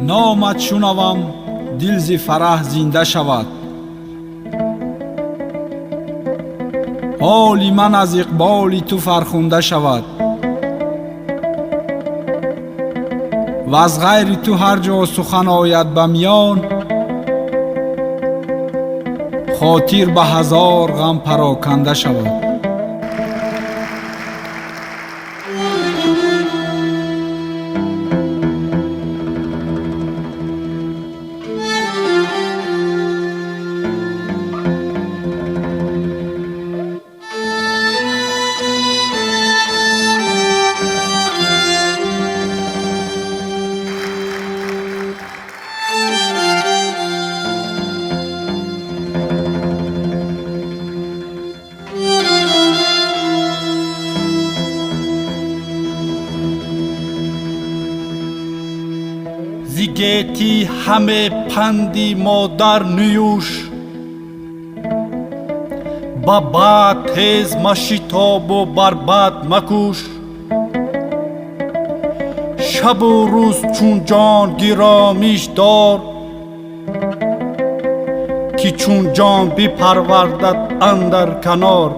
نامت شنوم دل ز فرح زنده شود. حال من از اقبال تو فرخنده شود و از غیر تو هر جا سخن آید به میان، خاطر به هزار غم پراکنده شود. زیگیتی همه پندی مادر نیوش، با بد تیز مشتاب و بر بد مکوش. شب و روز چون جان گرامیش دار، که چون جان بپروردد اندر کنار.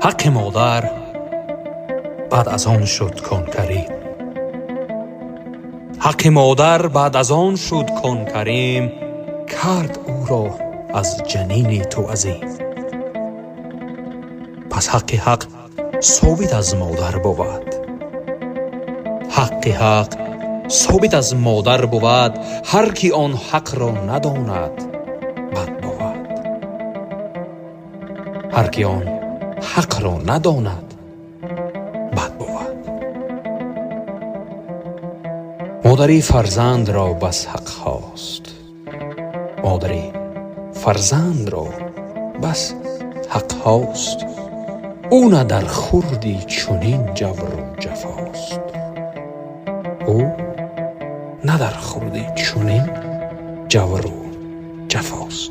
حق مادر بعد از آن شد کن کریم. حق مادر بعد از آن شد کن کریم، کرد او را از جنین تو عظیم. پس حق ثابت از مادر بود. حق ثابت از مادر بود. هر کی آن حق را نداند بد بود. هر کی آن حق را نداند بد بود. مادری فرزند را بس حق خواست، مادری فرزند را بس حق خواست. او نه در خوردی چنین جور و جفاست. او نه در خوردی چنین جور و جفاست.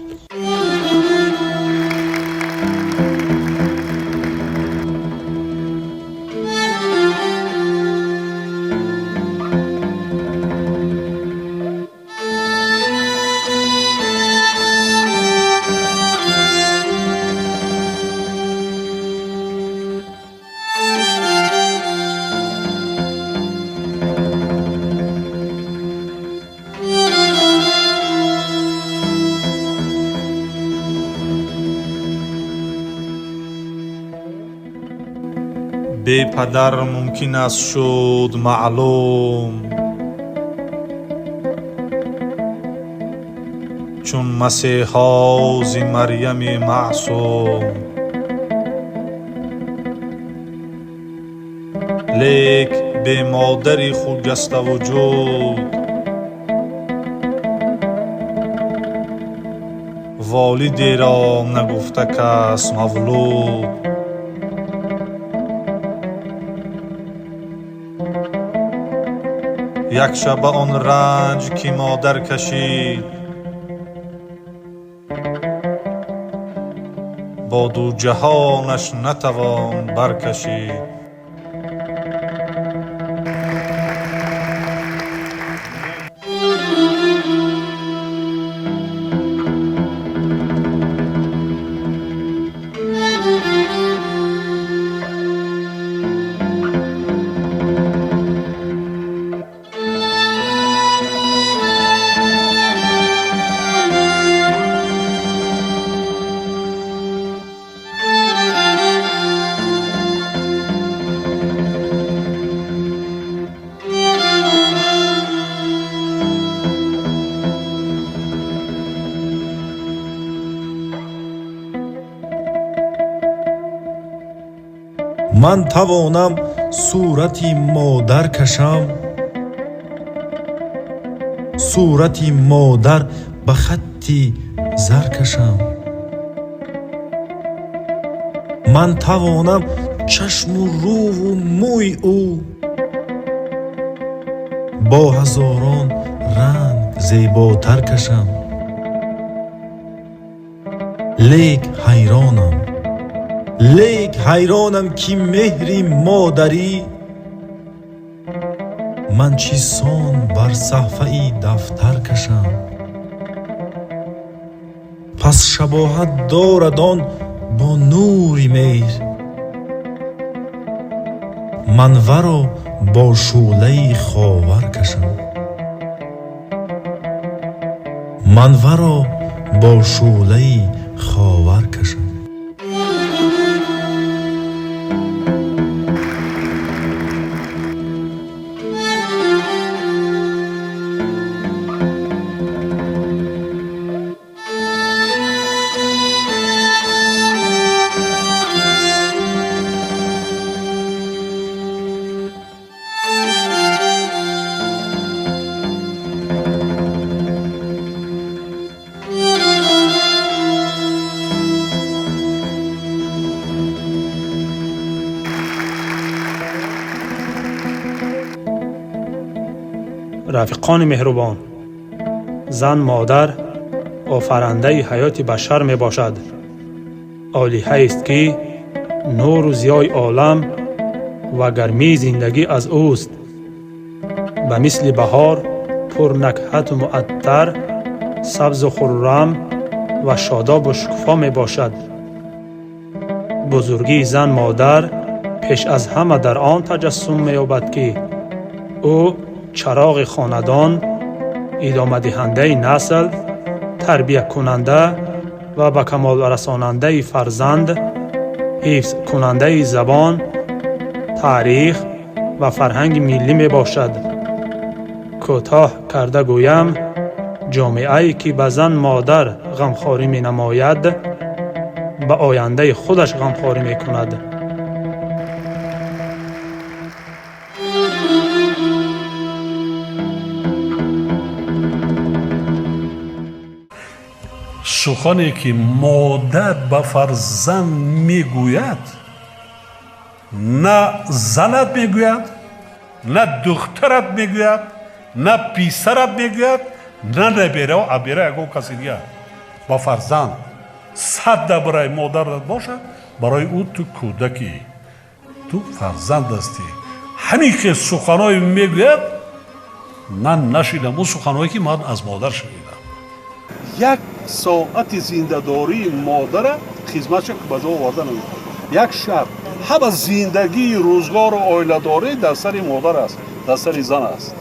بی پدر ممکن است شد معلوم، چون مسیحا ز مریم معصوم. لیک به مادری خود جست وجود، والدی را نگفته کس مولود. یک شب آن رنج که مادر کشید، با دو جهانش نتوان برکشید. من توانم صورتی مادر کشم، صورتی مادر به خطی زر کشم. من توانم چشم و رو و موی او با هزاران رنگ زیباتر کشم. لیک حیرانم که مهری مادری من چیسان بر صفحه دفتر کشم. پس شباهت دارد آن با نوری مهر، من ورا با شعله خاور کشم. من ورا با شعله خاور کشم. رفیقان مهربان، زن مادر آفرنده حیات بشر می باشد. آلیه است که نور و ضیای عالم و گرمی زندگی از اوست. به مثل بهار پر نکهت و معطر، سبز و خرم و شاداب و شکوفا می باشد. بزرگی زن مادر پیش از همه در آن تجسم می یابد که او چراغ خاندان، ادامه دهنده نسل، تربیت کننده و به کمال رساننده فرزند، حفظ کننده زبان، تاریخ و فرهنگ ملی می باشد. کوتاه کرده گویم جامعه‌ای که به زن مادر غمخواری می نماید به آینده خودش غمخواری می کند. سخنی که مادر به فرزند میگوید، نه زنت میگوید، نه دخترت میگوید، نه پیسرت میگوید، نه نبیره و عبیره اگه کسی دیگه با فرزند 100 برای مادرت باشد، برای او تو کودکی، تو فرزند هستی. همین که سخنهای میگوید من نشیدم، اون سخنهایی که من از مادر شنیدم. یک ساعت زنده‌داری مادر خدمتش که به جا آورده نمی‌کنه. یک شب همه زندگی روزگار و عائله‌داری در سر مادر است، در سر زن است.